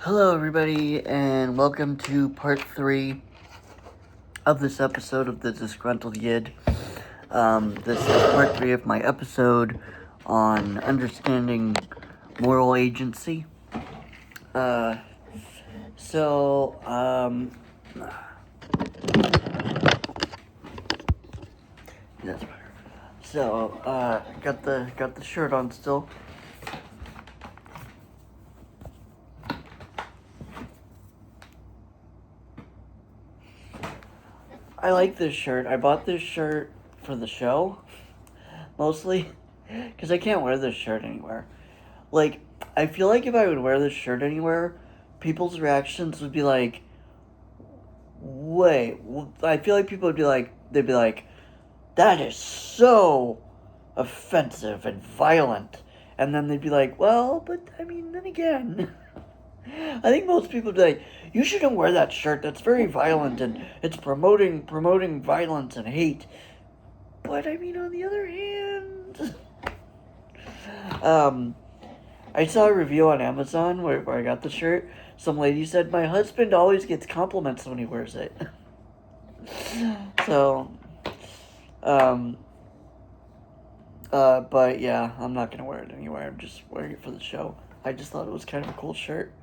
Hello, everybody, and welcome to part 3 of this episode of the Disgruntled Yid. This is part 3 of my episode on understanding moral agency. So, that's better. So, got the shirt on still. I like this shirt. I bought this shirt for the show, mostly, because I can't wear this shirt anywhere. Like, I feel like if I would wear this shirt anywhere, people's reactions would be like, wait, I feel like people would be like, they'd be like, that is so offensive and violent. And then they'd be like, well, but I mean, then again, I think most people would be like, you shouldn't wear that shirt. That's very violent and it's promoting violence and hate. But I mean, on the other hand, I saw a review on Amazon where I got the shirt. Some lady said, my husband always gets compliments when he wears it. So, but yeah, I'm not gonna wear it anywhere. I'm just wearing it for the show. I just thought it was kind of a cool shirt.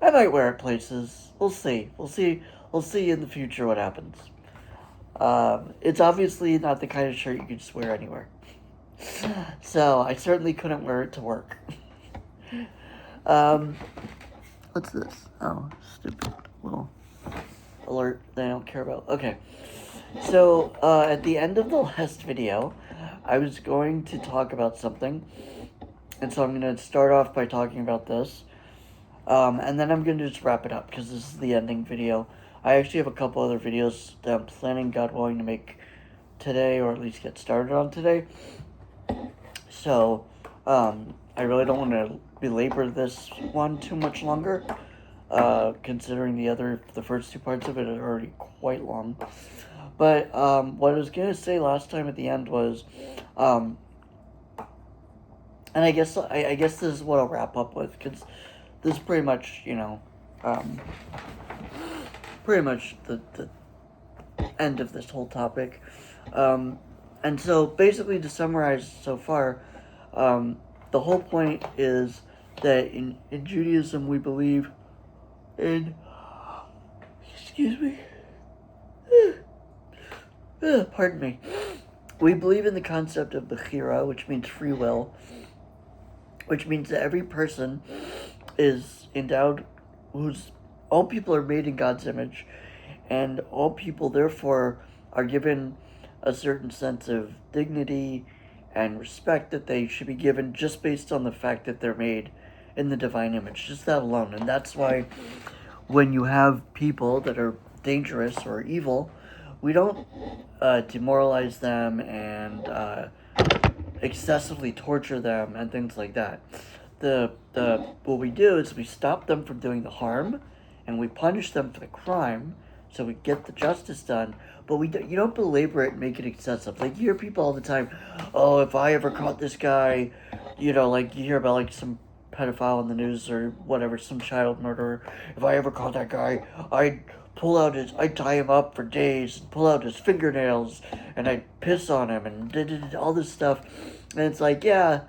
I might wear it places. We'll see. We'll see in the future what happens. It's obviously not the kind of shirt you can just wear anywhere. So, I certainly couldn't wear it to work. What's this? Oh, stupid little alert that I don't care about. Okay. So, at the end of the last video, I was going to talk about something. And so I'm going to start off by talking about this. And then I'm going to just wrap it up because this is the ending video. I actually have a couple other videos that I'm planning, God willing, to make today, or at least get started on today. So, I really don't want to belabor this one too much longer, considering the first two parts of it are already quite long. But, what I was going to say last time at the end was, and I guess this is what I'll wrap up with, because this is pretty much, pretty much the end of this whole topic. And so, basically, to summarize so far, the whole point is that in Judaism we believe in, excuse me, pardon me, we believe in the concept of bechira, which means free will, which means that every person is endowed, all people are made in God's image, and all people therefore are given a certain sense of dignity and respect that they should be given just based on the fact that they're made in the divine image, just that alone. And that's why when you have people that are dangerous or evil, we don't demoralize them and excessively torture them and things like that. What we do is we stop them from doing the harm, and we punish them for the crime, so we get the justice done. But you don't belabor it and make it excessive. Like, you hear people all the time, oh, if I ever caught this guy, like you hear about like some pedophile in the news or whatever, some child murderer. If I ever caught that guy, I'd tie him up for days and pull out his fingernails and I'd piss on him and all this stuff. And it's like, yeah,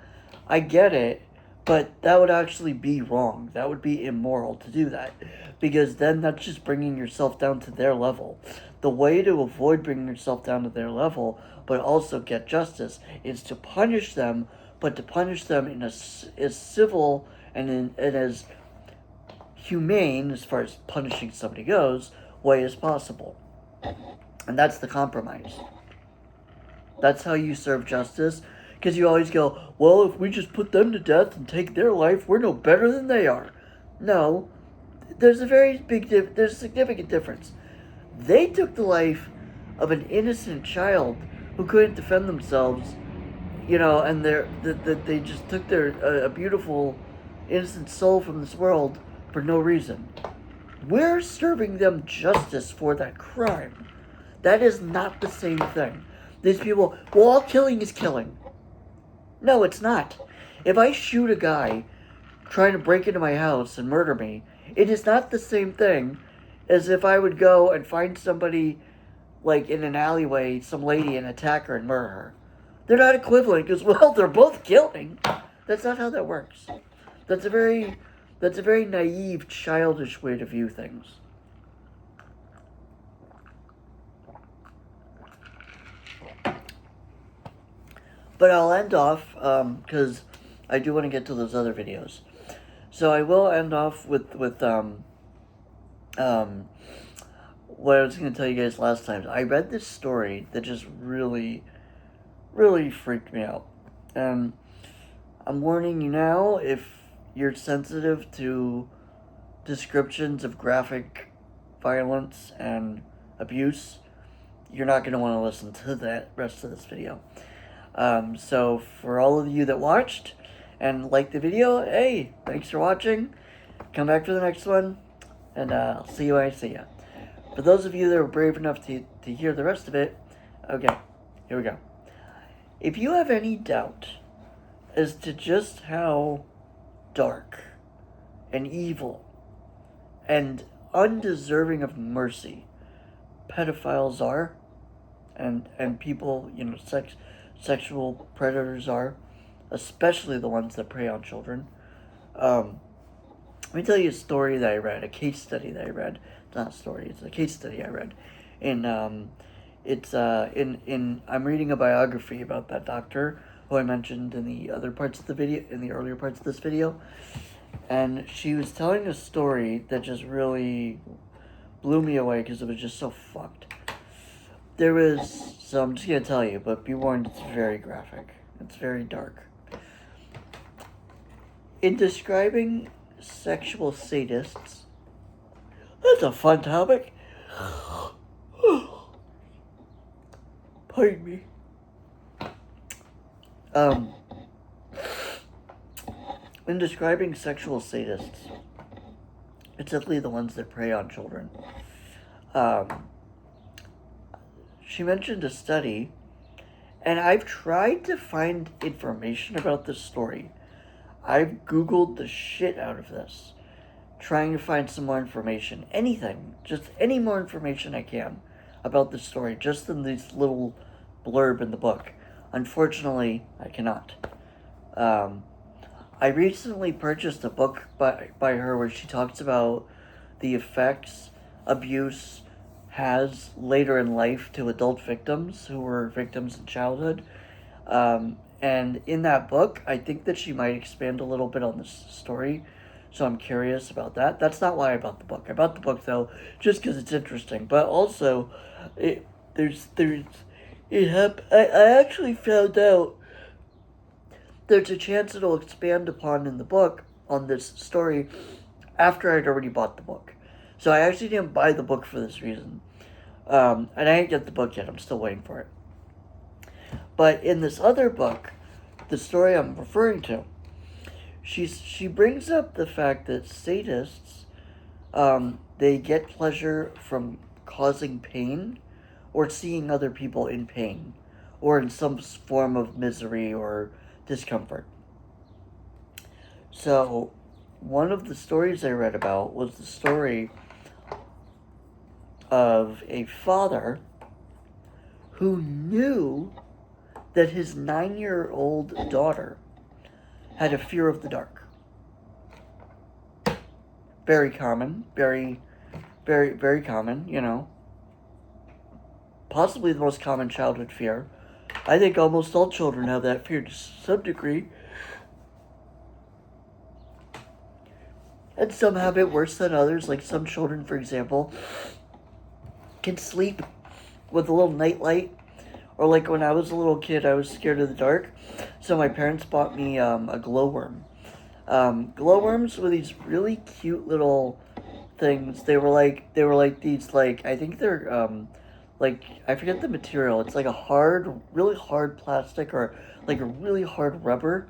I get it, but that would actually be wrong. That would be immoral to do that, because then that's just bringing yourself down to their level. The way to avoid bringing yourself down to their level, but also get justice, is to punish them, but to punish them in as civil and as humane, as far as punishing somebody goes, way as possible. And that's the compromise. That's how you serve justice. Because you always go, well, if we just put them to death and take their life, we're no better than they are. No, there's a significant difference. They took the life of an innocent child who couldn't defend themselves, and they just took a beautiful, innocent soul from this world for no reason. We're serving them justice for that crime. That is not the same thing. These people, well, all killing is killing. No, it's not. If I shoot a guy trying to break into my house and murder me, It is not the same thing as if I would go and find somebody like in an alleyway, some lady, and attack her and murder her. They're not equivalent because, well, they're both killing. That's not how that works. That's a very naive, childish way to view things. But I'll end off because I do want to get to those other videos. So I will end off with what I was going to tell you guys last time. I read this story that just really, really freaked me out. And I'm warning you now, if you're sensitive to descriptions of graphic violence and abuse, you're not going to want to listen to the rest of this video. So for all of you that watched and liked the video, hey, thanks for watching. Come back for the next one, and I'll see you when I see you. For those of you that are brave enough to hear the rest of it, okay, here we go. If you have any doubt as to just how dark and evil and undeserving of mercy pedophiles are, and people, sexual predators are, especially the ones that prey on children. Let me tell you a story that I read, a case study that I read. It's not a story, it's a case study I read. I'm reading a biography about that doctor who I mentioned in the other parts of the video, in the earlier parts of this video. And she was telling a story that just really blew me away because it was just so fucked. So I'm just going to tell you, but be warned, it's very graphic. It's very dark. In describing sexual sadists, that's a fun topic. Pardon me. In describing sexual sadists, particularly the ones that prey on children, she mentioned a study, and I've tried to find information about this story. I've Googled the shit out of this, trying to find some more information. Anything, just any more information I can about this story, just in this little blurb in the book. Unfortunately, I cannot. I recently purchased a book by her where she talks about the effects abuse has later in life to adult victims who were victims in childhood. And in that book, I think that she might expand a little bit on this story, so I'm curious about that. That's not why I bought the book. I bought the book, though, just because it's interesting. But also, I actually found out there's a chance it'll expand upon in the book on this story after I'd already bought the book. So I actually didn't buy the book for this reason. And I didn't get the book yet. I'm still waiting for it. But in this other book, the story I'm referring to, she brings up the fact that sadists, they get pleasure from causing pain or seeing other people in pain or in some form of misery or discomfort. So one of the stories I read about was the story of a father who knew that his 9-year-old daughter had a fear of the dark. Very common, very, very, very common, Possibly the most common childhood fear. I think almost all children have that fear to some degree. And some have it worse than others. Like some children, for example, can sleep with a little nightlight. Or like when I was a little kid, I was scared of the dark. So my parents bought me a glowworm. Glowworms were these really cute little things. They were like these, like, I think they're, I forget the material. It's like a really hard plastic or like a really hard rubber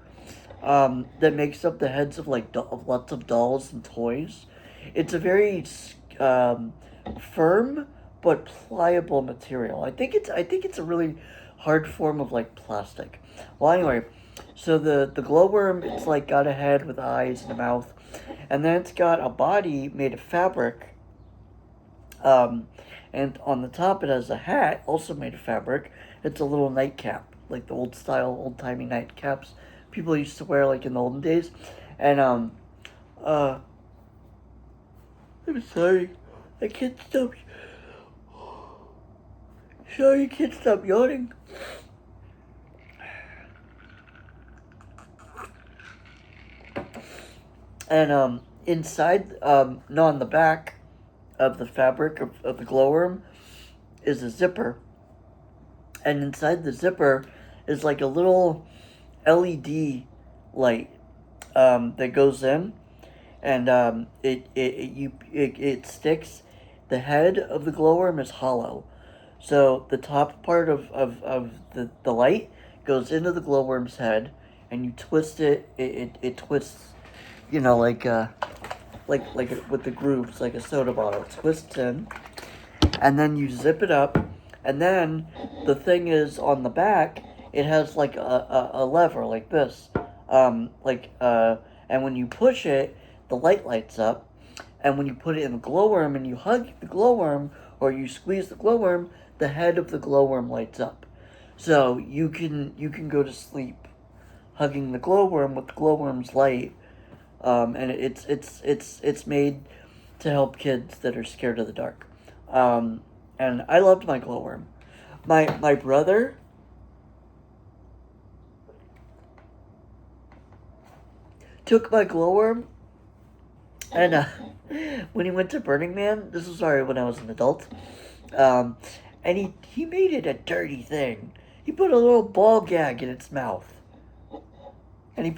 that makes up the heads of of lots of dolls and toys. It's a very firm but pliable material. I think it's a really hard form of like plastic. Well, anyway, so the glowworm, it's like got a head with eyes and a mouth, And then it's got a body made of fabric. And on the top it has a hat, also made of fabric. It's a little nightcap, like the old style, old timey nightcaps people used to wear like in the olden days. And I'm sorry, I can't stop. Sorry, I can't stop yawning. And inside, no, on the back of the fabric of the glowworm is a zipper. And inside the zipper is like a little LED light that goes in, and it sticks. The head of the glowworm is hollow, so the top part of the light goes into the glowworm's head, and you twist it. It twists, like with the grooves, like a soda bottle. It twists in, and then you zip it up, and then the thing is on the back. It has like a lever like this, and when you push it, the light lights up, and when you put it in the glowworm and you hug the glowworm or you squeeze the glowworm, the head of the glowworm lights up, so you can go to sleep, hugging the glowworm with the glowworm's light, and it's made to help kids that are scared of the dark, and I loved my glowworm. My brother took my glowworm, and when he went to Burning Man, this was already when I was an adult, um, and he made it a dirty thing. He put a little ball gag in its mouth, and the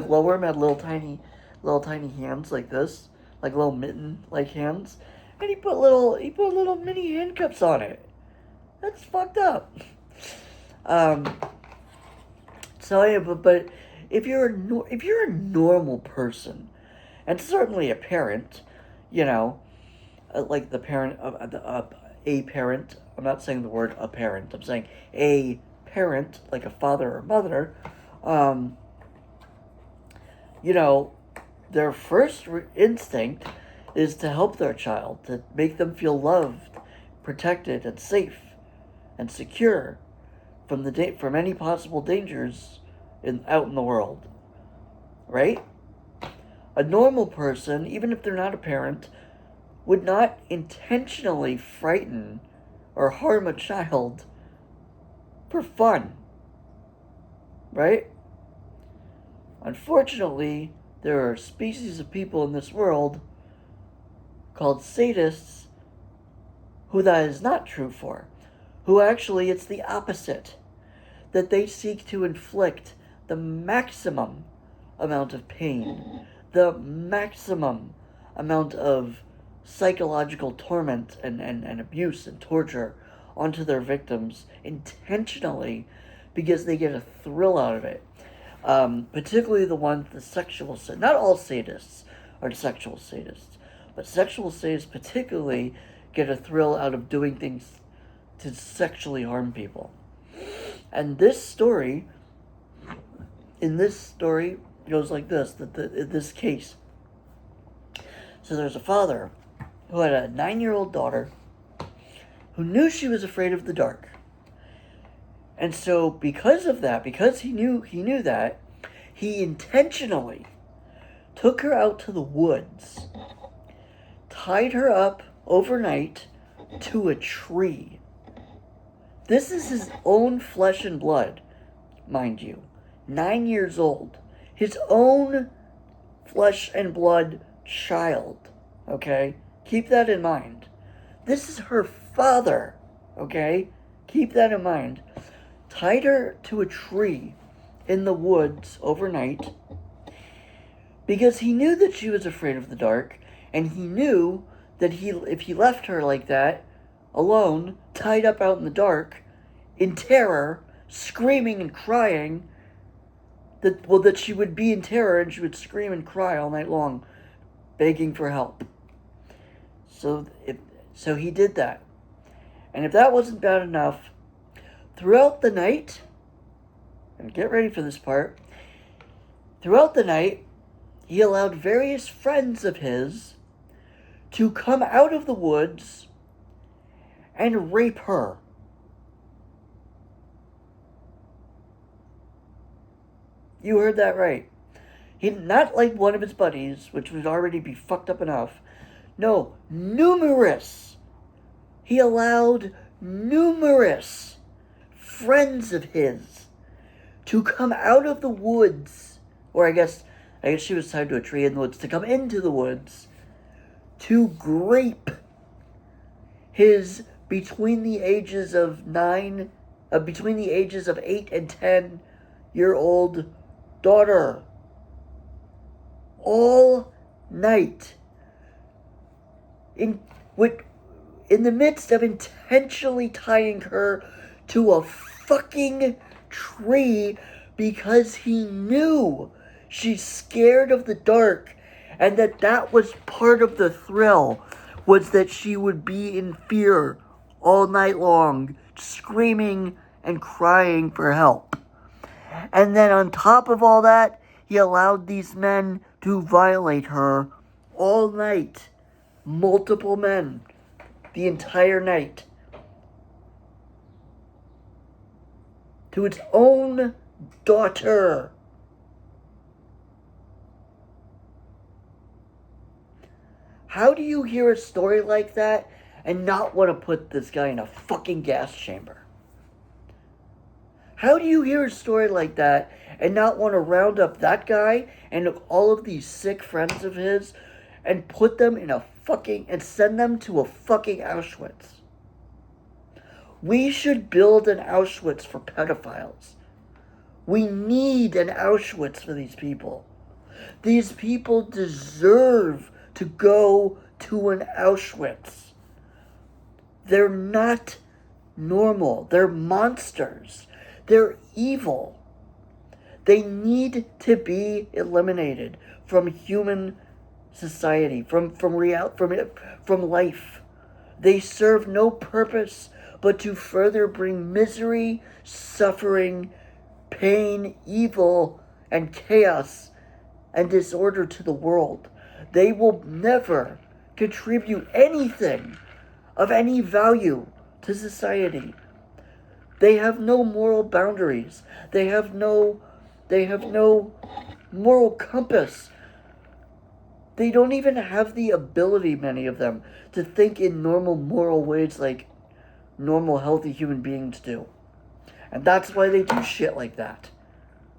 glowworm had little tiny hands like this, like little mitten like hands, and he put little mini handcuffs on it. That's fucked up. Um, so yeah, but if you're a normal person, and certainly a parent, you know, like the parent of a parent. I'm not saying the word a parent. I'm saying a parent, like a father or mother. Um, you know, their first instinct is to help their child, to make them feel loved, protected, and safe, and secure from any possible dangers out in the world, right? A normal person, even if they're not a parent, would not intentionally frighten or harm a child for fun, right? Unfortunately, there are species of people in this world called sadists who that is not true for, who actually it's the opposite, that they seek to inflict the maximum amount of pain, the maximum amount of psychological torment and abuse and torture onto their victims intentionally because they get a thrill out of it. Particularly the sexual, not all sadists are sexual sadists, but sexual sadists particularly get a thrill out of doing things to sexually harm people. And in this story goes like this, this case. So there's a father who had a 9-year-old daughter who knew she was afraid of the dark. And so because of that, because he knew that, he intentionally took her out to the woods, tied her up overnight to a tree. This is his own flesh and blood, mind you. 9 years old. His own flesh and blood child. Okay? Keep that in mind. This is her father. Okay? Keep that in mind. Tied her to a tree in the woods overnight because he knew that she was afraid of the dark, and he knew that if he left her like that, alone, tied up out in the dark, in terror, screaming and crying, that she would be in terror and she would scream and cry all night long, begging for help. So he did that. And if that wasn't bad enough, throughout the night, and get ready for this part, throughout the night, he allowed various friends of his to come out of the woods and rape her. You heard that right. He not like one of his buddies, which would already be fucked up enough. No, numerous. He allowed numerous friends of his to come out of the woods, or I guess she was tied to a tree in the woods, to come into the woods to grape his between the ages of 8 and 10-year-old daughter. All night. In the midst of intentionally tying her to a fucking tree because he knew she's scared of the dark, and that was part of the thrill, was that she would be in fear all night long, screaming and crying for help. And then on top of all that, he allowed these men to violate her all night. Multiple men. The entire night. To its own daughter. How do you hear a story like that and not want to put this guy in a fucking gas chamber? How do you hear a story like that and not want to round up that guy and all of these sick friends of his and put them in a fucking, and send them to a fucking Auschwitz? We should build an Auschwitz for pedophiles. We need an Auschwitz for these people. These people deserve to go to an Auschwitz. They're not normal. They're monsters. They're evil. They need to be eliminated from human society, from life. They serve no purpose but to further bring misery, suffering, pain, evil, and chaos and disorder to the world. They will never contribute anything of any value to society. They have no moral boundaries. They have no moral compass. They don't even have the ability, many of them, to think in normal moral ways like normal healthy human beings do. And that's why they do shit like that.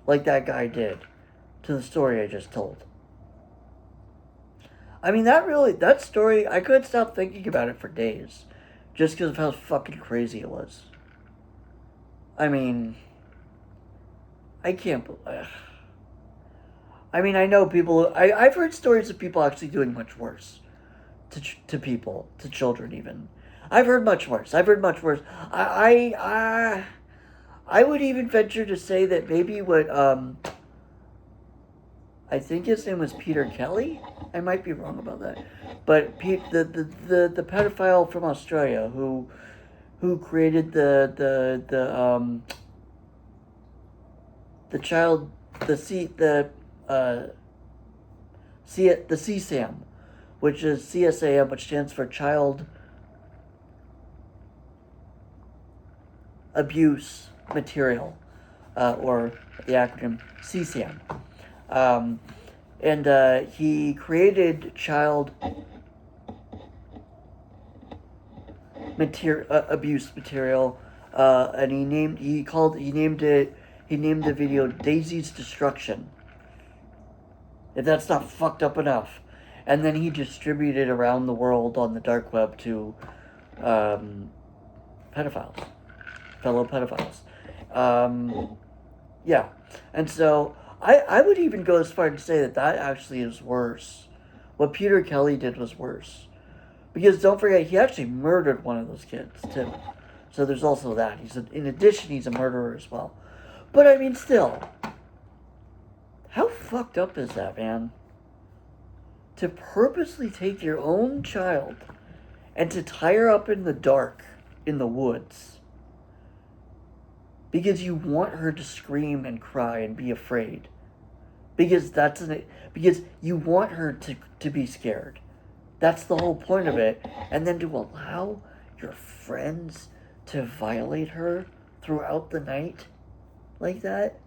Like that guy did to the story I just told. I mean, that story, I couldn't stop thinking about it for days. Just because of how fucking crazy it was. I mean, I can't believe... I mean, I know people... I've heard stories of people actually doing much worse. To people. To children, even. I've heard much worse. I would even venture to say that maybe what... I think his name was Peter Kelly. I might be wrong about that. But the pedophile from Australia who created the CSAM, which is CSAM, which stands for Child Abuse Material, or the acronym CSAM. And he created child abuse material, and he named the video Daisy's Destruction. If that's not fucked up enough. And then he distributed around the world on the dark web to fellow pedophiles. Yeah. And so I would even go as far to say that actually is worse. What Peter Kelly did was worse. Because don't forget, he actually murdered one of those kids, too. So there's also that. In addition, he's a murderer as well. But I mean, still, how fucked up is that, man? To purposely take your own child and to tie her up in the dark, in the woods, because you want her to scream and cry and be afraid. because because you want her to be scared. That's the whole point of it. And then to allow your friends to violate her throughout the night like that.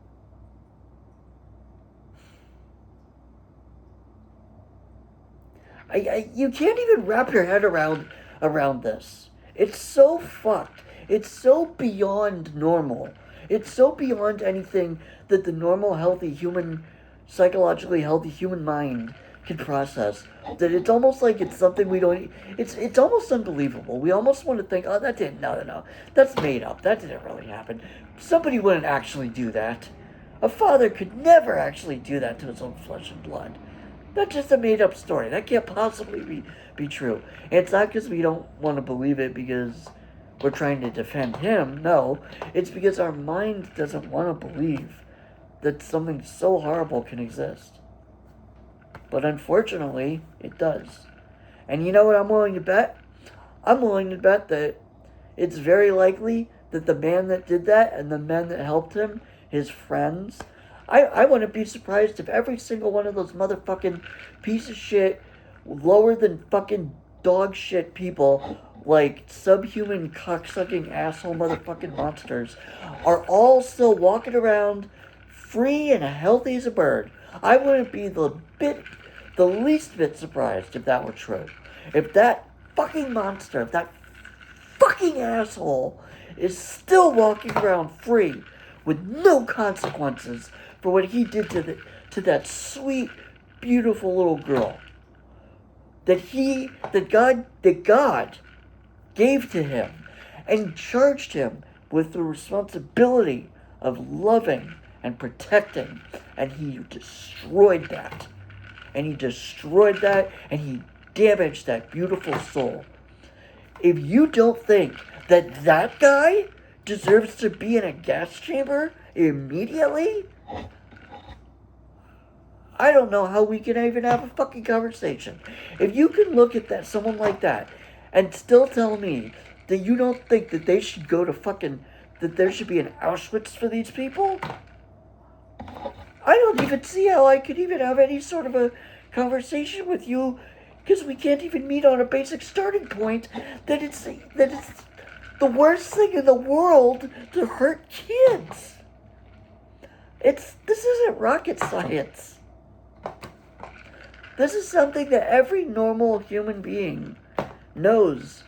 You can't even wrap your head around this. It's so fucked. It's so beyond normal. It's so beyond anything that the normal, healthy human, psychologically healthy human mind can process. That it's almost like it's something we don't. It's almost unbelievable. We almost want to think, oh, that didn't. No. That's made up. That didn't really happen. Somebody wouldn't actually do that. A father could never actually do that to his own flesh and blood. That's just a made up story. That can't possibly be true. And it's not because we don't want to believe it because we're trying to defend him. No, it's because our mind doesn't want to believe that something so horrible can exist. But unfortunately, it does. And you know what I'm willing to bet? I'm willing to bet that it's very likely that the man that did that and the men that helped him, his friends, I wouldn't be surprised if every single one of those motherfucking piece of shit, lower than fucking dog shit people, like subhuman cocksucking asshole motherfucking monsters, are all still walking around free and healthy as a bird. I wouldn't be the least bit surprised if that were true. If that fucking monster, if that fucking asshole is still walking around free with no consequences for what he did to that sweet, beautiful little girl. That God gave to him and charged him with the responsibility of loving and protecting, and he destroyed that. And he damaged that beautiful soul. If you don't think that guy deserves to be in a gas chamber immediately, I don't know how we can even have a fucking conversation. If you can look at someone like that and still tell me that you don't think that they should go to that there should be an Auschwitz for these people, I don't even see how I could even have any sort of a conversation with you, because we can't even meet on a basic starting point that it's the worst thing in the world to hurt kids. This isn't rocket science. This is something that every normal human being knows.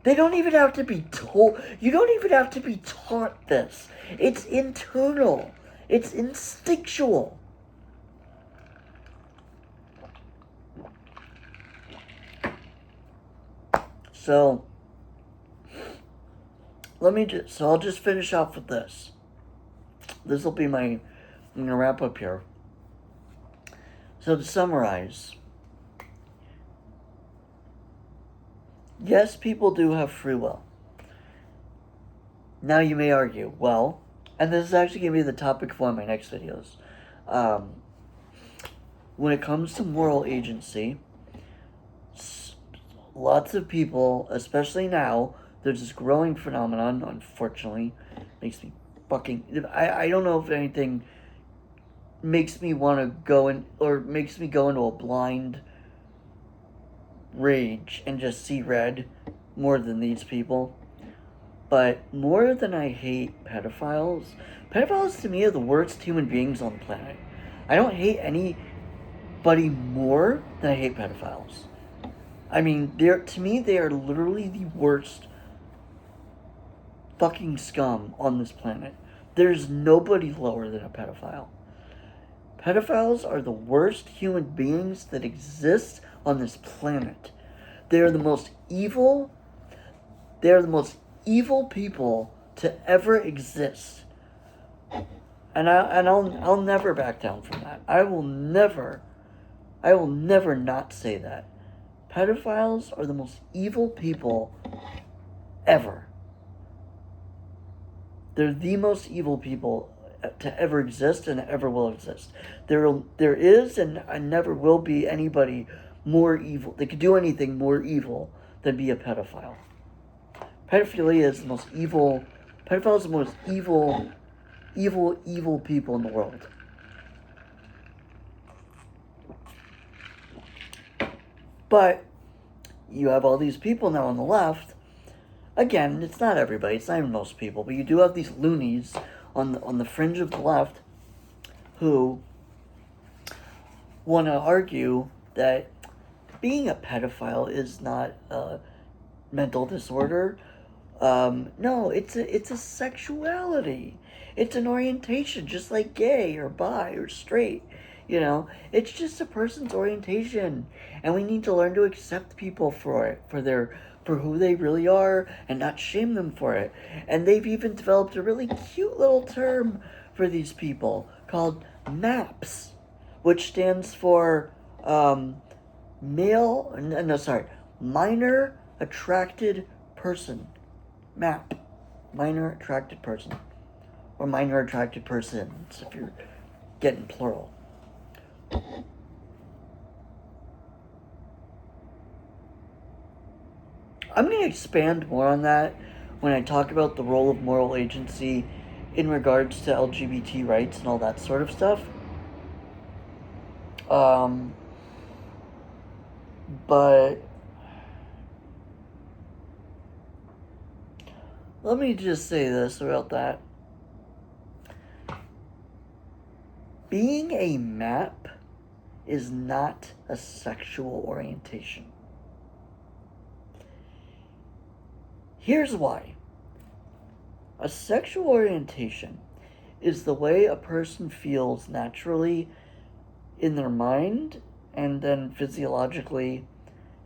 They don't even have to be told. You don't even have to be taught this. It's internal. It's instinctual. So, I'll just finish off with this. This will be I'm going to wrap up here. So to summarize, yes, people do have free will. Now you may argue, well, and this is actually going to be the topic for one of my next videos. When it comes to moral agency, lots of people, especially now, there's this growing phenomenon, unfortunately, makes me fucking, I don't know if anything makes me want to makes me go into a blind rage and just see red more than these people. But more than I hate pedophiles to me are the worst human beings on the planet. I don't hate anybody more than I hate pedophiles. I mean, to me, they are literally the worst fucking scum on this planet. There's nobody lower than a pedophile. Pedophiles are the worst human beings that exist on this planet. They are the most evil people to ever exist. And I'll never back down from that. I will never not say that. Pedophiles are the most evil people ever. They're the most evil people to ever exist and ever will exist. There is and never will be anybody more evil. They could do anything more evil than be a pedophile. Pedophilia is the most evil. Pedophiles are the most evil people in the world. But you have all these people now on the left. Again, it's not everybody, it's not even most people, but you do have these loonies on the fringe of the left who want to argue that being a pedophile is not a mental disorder. No, it's a sexuality. It's an orientation, just like gay or bi or straight. It's just a person's orientation, and we need to learn to accept people for it, for who they really are, and not shame them for it. And they've even developed a really cute little term for these people called MAPS, which stands for minor attracted person. MAP, minor attracted person, or minor attracted persons if you're getting plural. I'm going to expand more on that when I talk about the role of moral agency in regards to LGBT rights and all that sort of stuff. But let me just say this about that. Being a MAP is not a sexual orientation. Here's why. A sexual orientation is the way a person feels naturally in their mind, and then physiologically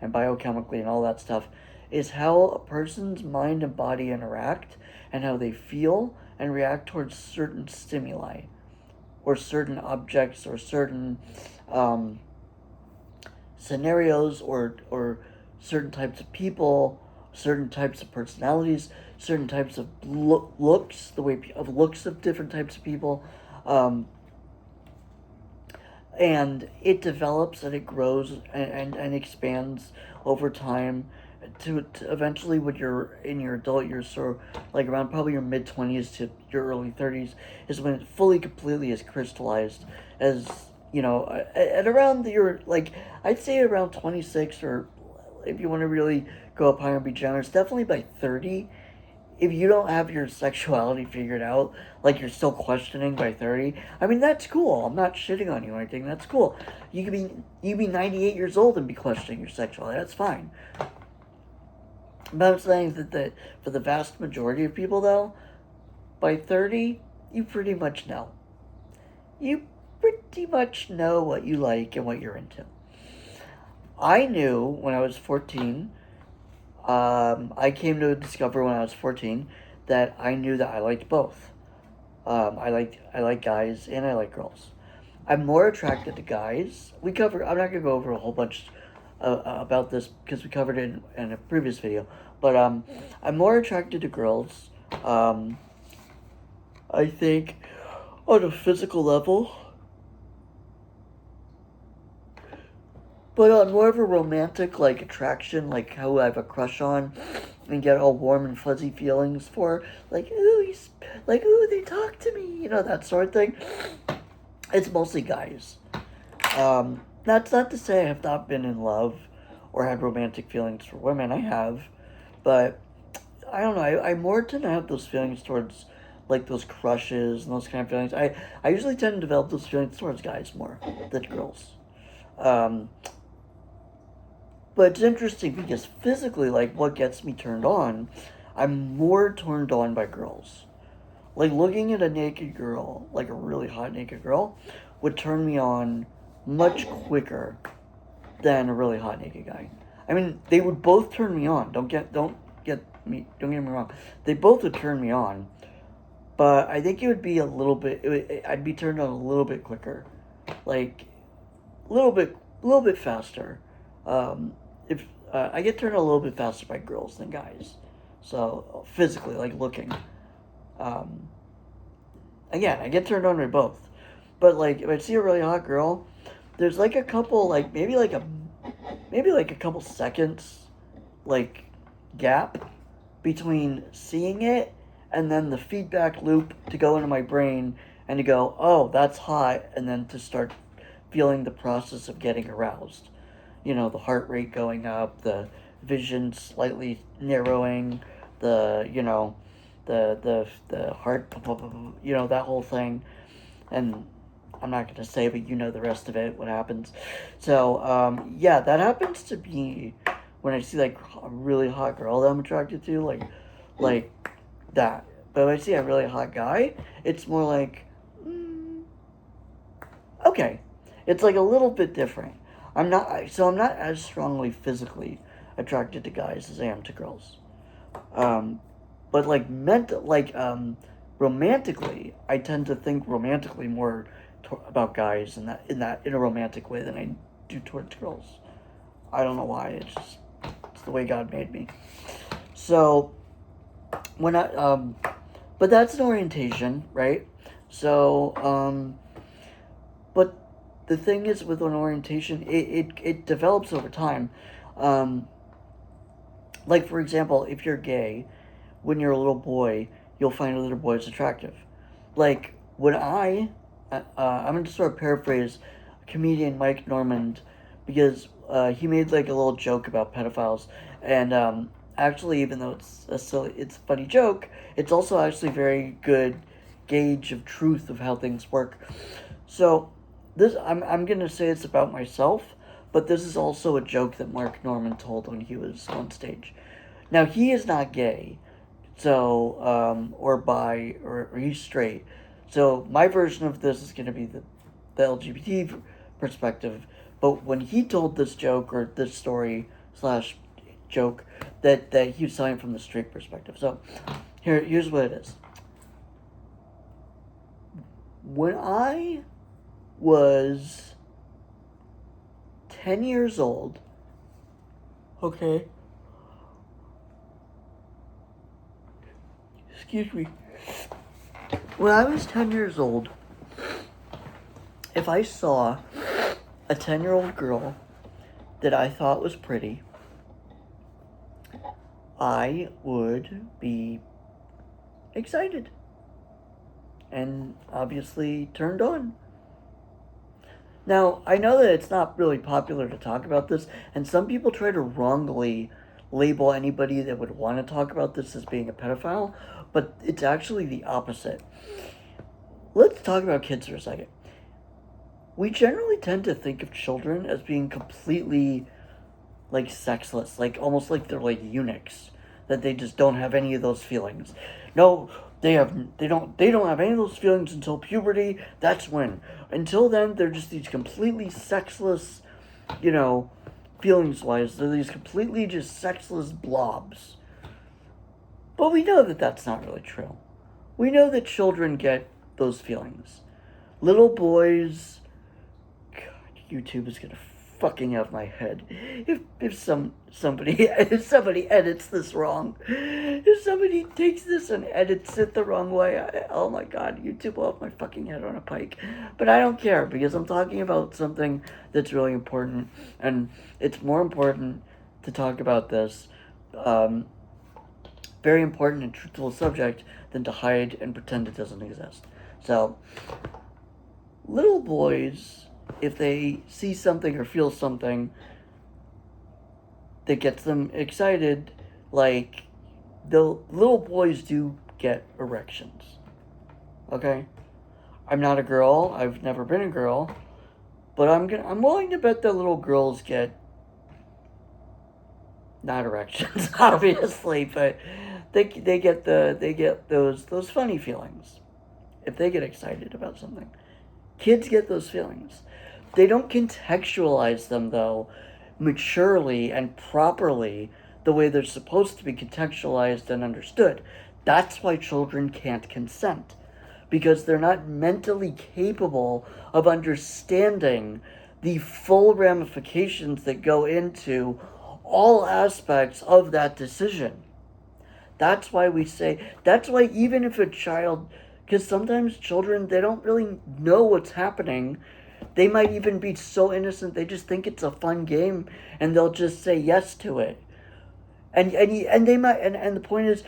and biochemically and all that stuff, is how a person's mind and body interact and how they feel and react towards certain stimuli or certain objects or certain scenarios or certain types of people, certain types of personalities, certain types of looks, looks of different types of people. And it develops and it grows and expands over time to eventually when you're in your adult years, so like around probably your mid-20s to your early 30s is when it fully completely is crystallized as, at around your, like, I'd say around 26, or if you want to really go up higher and be generous, definitely by 30. If you don't have your sexuality figured out, like you're still questioning by 30, I mean, that's cool. I'm not shitting on you or anything. That's cool. You could be 98 years old and be questioning your sexuality. That's fine. But I'm saying that for the vast majority of people, though, by 30, you pretty much know. You pretty much know what you like and what you're into. I knew when I was 14... I came to discover when I was 14 that I knew that I liked both. I like guys and I like girls. I'm more attracted to guys. I'm not gonna go over a whole bunch about this because we covered it in a previous video. But I'm more attracted to girls. I think on a physical level. But on more of a romantic, like, attraction, like how I have a crush on and get all warm and fuzzy feelings for, like, ooh, they talk to me, that sort of thing. It's mostly guys. That's not to say I have not been in love or had romantic feelings for women. I have. But, I don't know, I more tend to have those feelings towards, like, those crushes and those kind of feelings. I usually tend to develop those feelings towards guys more than girls. But it's interesting because physically, like, what gets me turned on, I'm more turned on by girls. Like, looking at a naked girl, like a really hot naked girl, would turn me on much quicker than a really hot naked guy. I mean, they would both turn me on. Don't get me wrong. They both would turn me on. But I think it would be I'd be turned on a little bit quicker. Like, a little bit faster. If I get turned on a little bit faster by girls than guys, so physically, like looking. Again, I get turned on by both, but like if I see a really hot girl, there's like a couple, like maybe like a couple seconds, like gap between seeing it and then the feedback loop to go into my brain and to go, oh, that's hot, and then to start feeling the process of getting aroused. the heart rate going up, the vision slightly narrowing, the the heart, that whole thing. And I'm not going to say, but the rest of it, what happens. So, yeah, that happens to me when I see, like, a really hot girl that I'm attracted to, like that. But when I see a really hot guy, it's more like, okay. It's, like, a little bit different. I'm not as strongly physically attracted to guys as I am to girls. But, like, romantically, I tend to think romantically more about guys in a romantic way than I do towards girls. I don't know why. It's the way God made me. So when but that's an orientation, right? So but the thing is with an orientation, it develops over time. Like, for example, if you're gay, when you're a little boy, you'll find other boys attractive. Like, when I'm going to sort of paraphrase comedian Mike Normand, because he made, like, a little joke about pedophiles, and actually, even though it's a funny joke, it's also actually very good gauge of truth of how things work. So, I'm going to say it's about myself, but this is also a joke that Mark Normand told when he was on stage. Now, he is not gay, so, or bi, or he's straight. So, my version of this is going to be the LGBT perspective. But when he told this joke, or this story slash joke, that he was telling from the straight perspective. So, here's what it is. When I was 10 years old, okay, excuse me, when I was 10 years old, if I saw a 10-year-old girl that I thought was pretty, I would be excited and obviously turned on. Now, I know that it's not really popular to talk about this, and some people try to wrongly label anybody that would want to talk about this as being a pedophile, but it's actually the opposite. Let's talk about kids for a second. We generally tend to think of children as being completely, like, sexless, like, almost like they're like eunuchs, that they just don't have any of those feelings. No, they don't have any of those feelings until puberty. That's when. Until then, they're just these completely sexless, feelings wise. They're these completely just sexless blobs. But we know that that's not really true. We know that children get those feelings. Little boys, God, YouTube is gonna fucking have my head. If somebody edits this wrong, if somebody takes this and edits it the wrong way, oh my God, YouTube will have my fucking head on a pike. But I don't care, because I'm talking about something that's really important, and it's more important to talk about this very important and truthful subject than to hide and pretend it doesn't exist. So, little boys, if they see something or feel something that gets them excited, like, the little boys do get erections. Okay? I'm not a girl. I've never been a girl. But I'm willing to bet that little girls get not erections, obviously, but they get those funny feelings if they get excited about something. Kids get those feelings. They don't contextualize them, though, maturely and properly the way they're supposed to be contextualized and understood. That's why children can't consent, because they're not mentally capable of understanding the full ramifications that go into all aspects of that decision. That's why even if a child, because sometimes children, they don't really know what's happening. They might even be so innocent, they just think it's a fun game, and they'll just say yes to it. And they might, and the point is,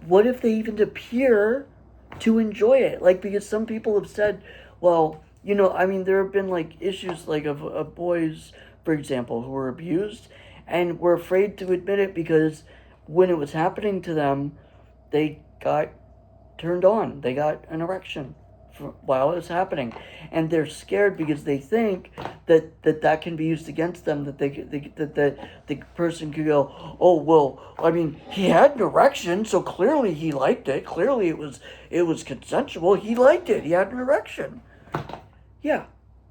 what if they even appear to enjoy it? Like, because some people have said, well, I mean, there have been like issues like of boys, for example, who were abused and were afraid to admit it because when it was happening to them, they got turned on. They got an erection while it was happening, and they're scared because they think that can be used against them. That that the person could go, oh well, I mean, he had an erection, so clearly he liked it. Clearly it was consensual. He liked it. He had an erection. Yeah,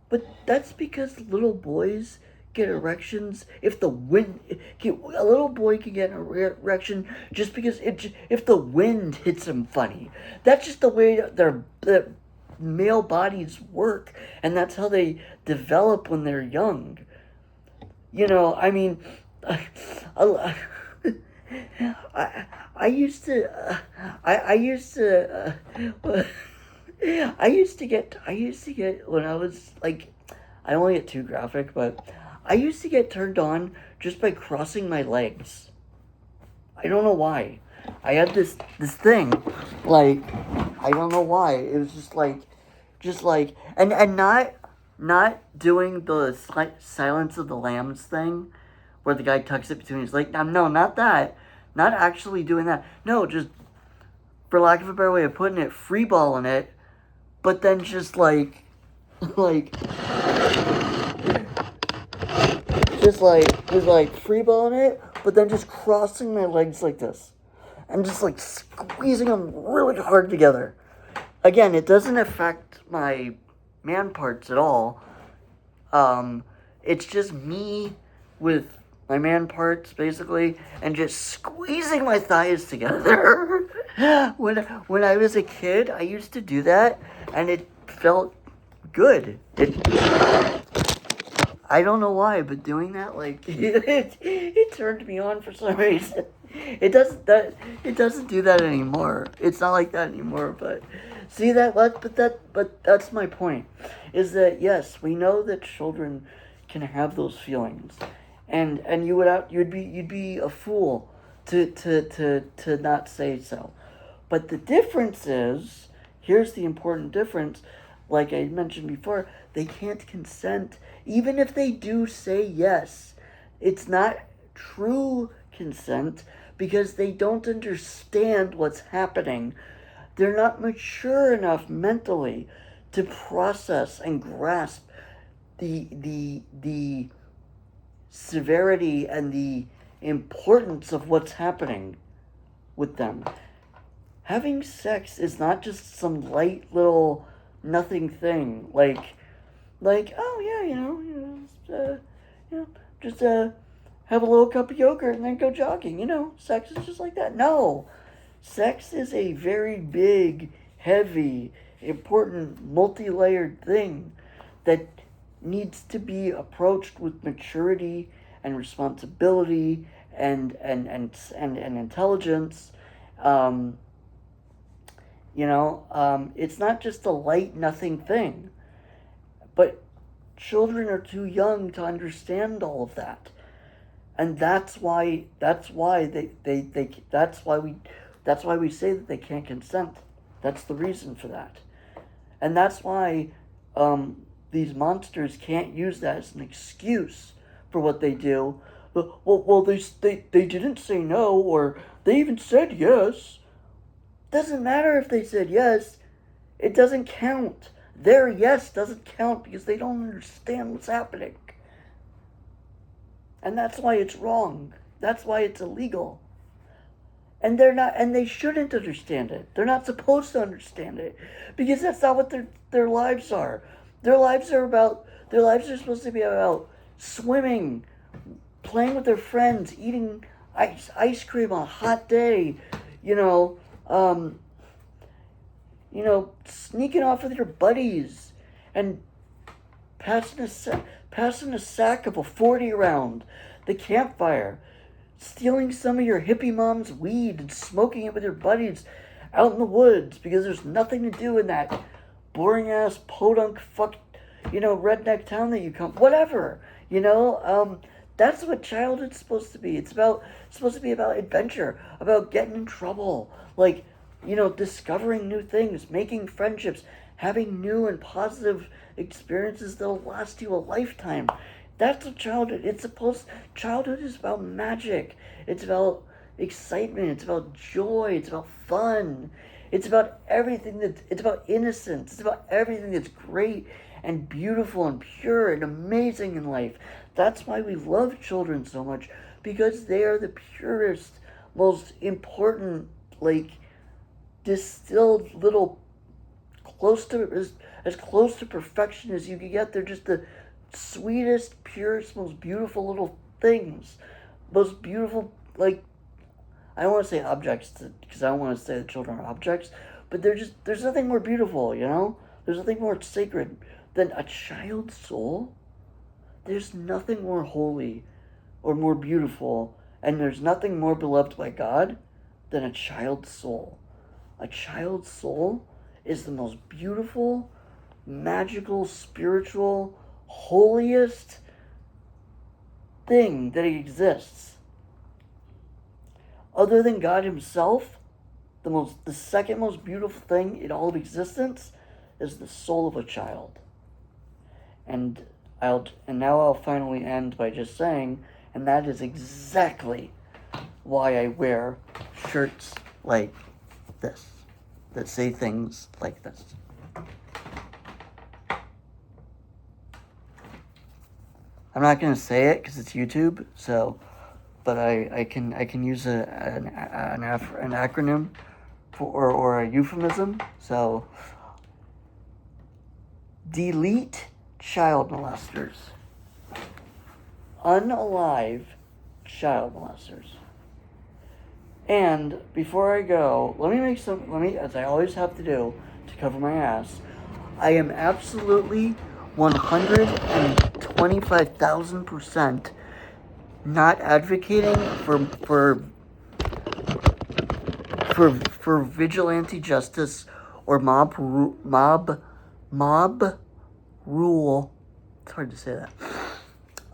but that's because little boys get erections if the wind. A little boy can get an erection just because if the wind hits him funny. That's just the way their male bodies work, and that's how they develop when they're young. I mean, I, I used to, I used to, I used to get when I was like, I don't want to get too graphic, but I used to get turned on just by crossing my legs. I don't know why. I had this thing, like, I don't know why. It was just like, and not doing the Silence of the Lambs thing, where the guy tucks it between his legs. No, not that. Not actually doing that. No, just, for lack of a better way of putting it, freeballing it, but then just like, just like freeballing it, but then just crossing my legs like this. And just like squeezing them really hard together. Again, it doesn't affect my man parts at all. It's just me with my man parts, basically, and just squeezing my thighs together. when I was a kid, I used to do that, and it felt good. I don't know why, but doing that, like, it turned me on for some reason. It doesn't do that anymore. It's not like that anymore. But see but that's my point. Is that yes, we know that children can have those feelings, and you'd be a fool to not say so. But the difference is, here's the important difference. Like I mentioned before, they can't consent. Even if they do say yes, it's not true consent because they don't understand what's happening. They're not mature enough mentally to process and grasp the severity and the importance of what's happening with them. Having sex is not just some light little nothing thing like oh yeah, just have a little cup of yogurt and then go jogging. Sex is just like that. No, sex is a very big, heavy, important, multi-layered thing that needs to be approached with maturity and responsibility and intelligence. It's not just a light nothing thing. But children are too young to understand all of that. And that's why we say that they can't consent. That's the reason for that. And that's why these monsters can't use that as an excuse for what they do. Well, they didn't say no, or they even said yes. Doesn't matter if they said yes. It doesn't count. Their yes doesn't count because they don't understand what's happening. And that's why it's wrong. That's why it's illegal. And they shouldn't understand it. They're not supposed to understand it because that's not what their lives are. Their lives are supposed to be about swimming, playing with their friends, eating ice cream on a hot day, sneaking off with your buddies and passing a sack of a 40 round, the campfire, stealing some of your hippie mom's weed and smoking it with your buddies out in the woods because there's nothing to do in that boring ass podunk redneck town that you come, whatever, that's what childhood's supposed to be. It's supposed to be about adventure, about getting in trouble, like, discovering new things, making friendships, having new and positive experiences that'll last you a lifetime. That's what childhood is about magic. It's about excitement. It's about joy. It's about fun. It's about it's about innocence. It's about everything that's great and beautiful and pure and amazing in life. That's why we love children so much, because they are the purest, most important, like, distilled little, as close to perfection as you can get. They're just the sweetest, purest, most beautiful little things. Most beautiful, like, I don't want to say objects, because I don't want to say that children are objects, but there's nothing more beautiful, you know? There's nothing more sacred than a child's soul. There's nothing more holy or more beautiful, and there's nothing more beloved by God than a child's soul. A child's soul is the most beautiful, magical, spiritual, holiest thing that exists. Other than God himself, the second most beautiful thing in all of existence is the soul of a child. And now I'll finally end by just saying, and that is exactly why I wear shirts like this, that say things like this. I'm not gonna say it because it's YouTube, but I can use an acronym or a euphemism. So, delete child molesters. Unalive child molesters. And before I go, let me, as I always have to do to cover my ass, I am absolutely 125,000% not advocating for vigilante justice or mob rule. It's hard to say that.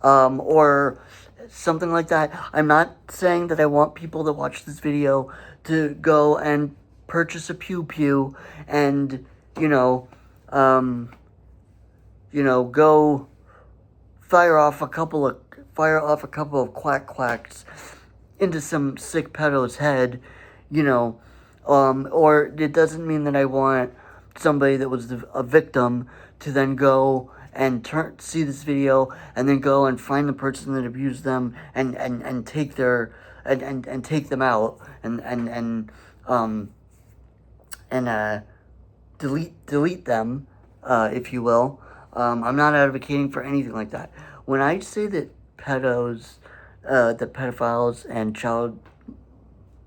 Or something like that. I'm not saying that I want people that watch this video to go and purchase a pew pew and go fire off a couple of quack quacks into some sick pedo's head, or it doesn't mean that I want somebody that was a victim to then go and see this video and then go and find the person that abused them and take and take them out and delete them, if you will. I'm not advocating for anything like that. When I say that pedophiles and child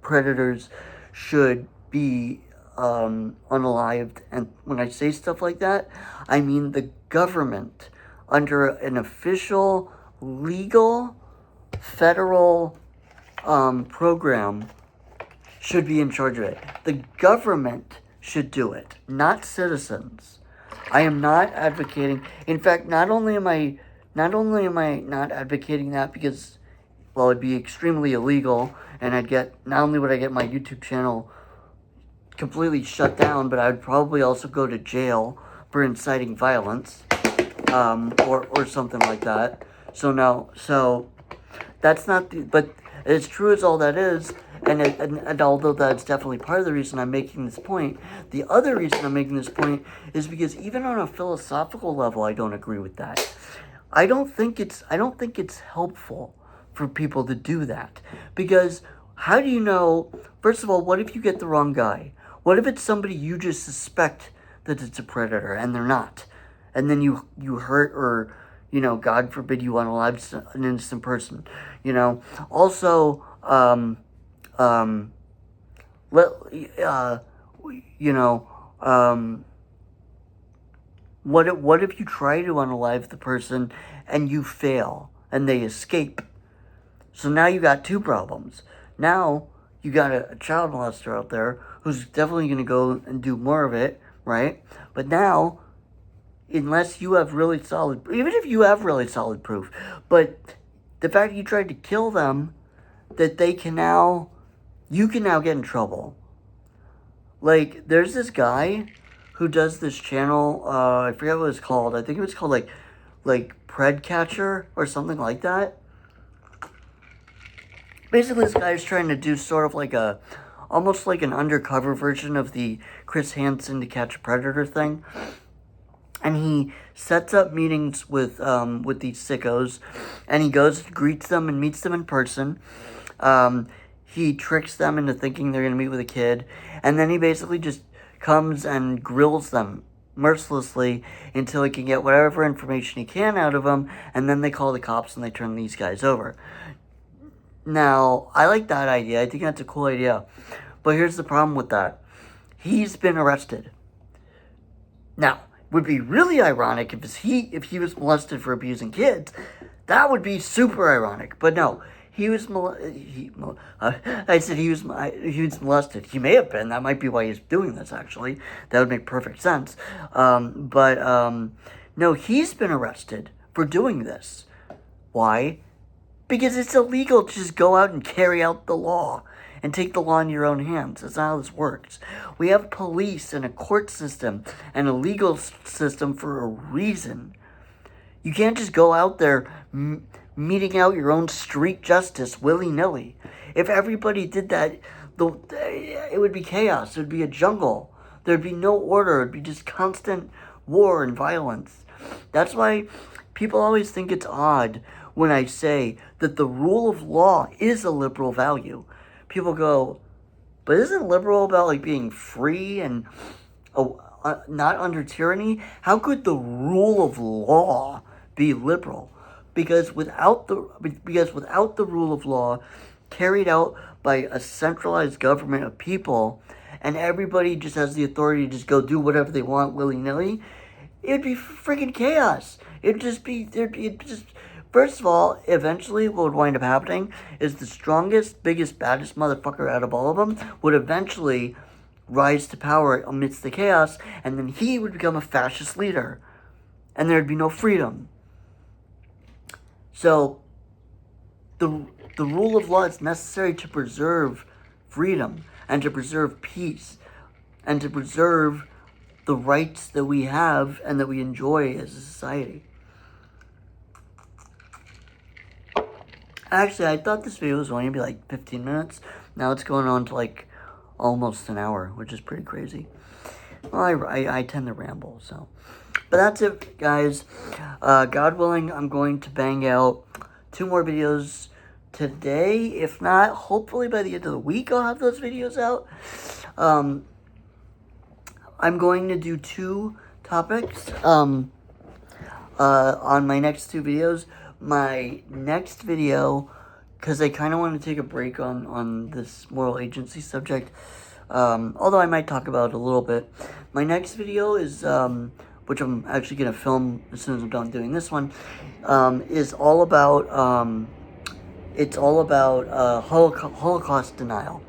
predators should be unalived, and when I say stuff like that, I mean the government, under an official, legal, federal program, should be in charge of it. The government should do it, not citizens. I am not advocating. In fact, not only am I not advocating that because, well, it'd be extremely illegal, and not only would I get my YouTube channel completely shut down, but I'd probably also go to jail for inciting violence, or something like that. So that's not but as true as all that is, and although that's definitely part of the reason I'm making this point, the other reason I'm making this point is because even on a philosophical level, I don't agree with that. I don't think it's helpful for people to do that, because how do you know? First of all, what if you get the wrong guy? What if it's somebody you just suspect that it's a predator and they're not, and then you hurt, or God forbid, you unalive an innocent person? Also, what if you try to unalive the person and you fail and they escape? So now you got two problems. Now you got a child molester out there who's definitely going to go and do more of it, right? But now, unless you have really solid, even if you have really solid proof, but the fact that you tried to kill them, that you can now get in trouble. Like, there's this guy who does this channel. I forget what it's called. I think it was called like Predcatcher or something like that. Basically, this guy is trying to do sort of like almost like an undercover version of the Chris Hansen To Catch a Predator thing. And he sets up meetings with these sickos, and he goes, greets them, and meets them in person. He tricks them into thinking they're going to meet with a kid, and then he basically just comes and grills them mercilessly until he can get whatever information he can out of them, and then they call the cops and they turn these guys over. Now, I like that idea. I think that's a cool idea. But here's the problem with that. He's been arrested. Now, would be really ironic if he was molested for abusing kids. That would be super ironic. But no, he was I said he was molested. He may have been. That might be why he's doing this, actually. That would make perfect sense. No, he's been arrested for doing this. Why? Because it's illegal to just go out and carry out the law and take the law in your own hands. That's not how this works. We have police and a court system and a legal system for a reason. You can't just go out there meting out your own street justice willy-nilly. If everybody did that, it would be chaos. It would be a jungle. There'd be no order. It'd be just constant war and violence. That's why people always think it's odd when I say that the rule of law is a liberal value. People go, but isn't liberal about like being free and not under tyranny? How could the rule of law be liberal? Because without the rule of law carried out by a centralized government of people, and everybody just has the authority to just go do whatever they want willy-nilly, it'd be freaking chaos. First of all, eventually what would wind up happening is the strongest, biggest, baddest motherfucker out of all of them would eventually rise to power amidst the chaos, and then he would become a fascist leader. And there'd be no freedom. So, the rule of law is necessary to preserve freedom, and to preserve peace, and to preserve the rights that we have and that we enjoy as a society. Actually, I thought this video was only going to be like 15 minutes. Now it's going on to like almost an hour, which is pretty crazy. Well, I tend to ramble, so. But that's it, guys. God willing, I'm going to bang out 2 more videos today. If not, hopefully by the end of the week, I'll have those videos out. I'm going to do 2 topics on my next 2 videos. My next video, because I kind of want to take a break on this moral agency subject, although I might talk about it a little bit. My next video is, which I'm actually going to film as soon as I'm done doing this one, is all about, Holocaust denial.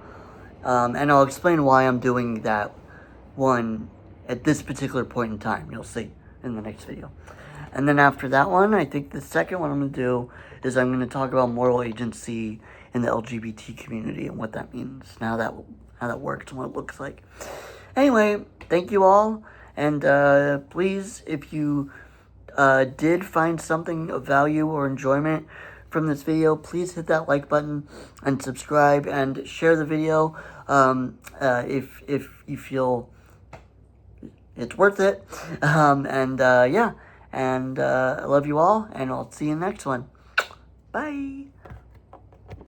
And I'll explain why I'm doing that one at this particular point in time. You'll see in the next video. And then after that one, I think the second one I'm going to do is I'm going to talk about moral agency in the LGBT community and what that means, and how that works and what it looks like. Anyway, thank you all, and please, if you did find something of value or enjoyment from this video, please hit that like button and subscribe and share the video if you feel it's worth it. Yeah. And I love you all, and I'll see you in the next one. Bye.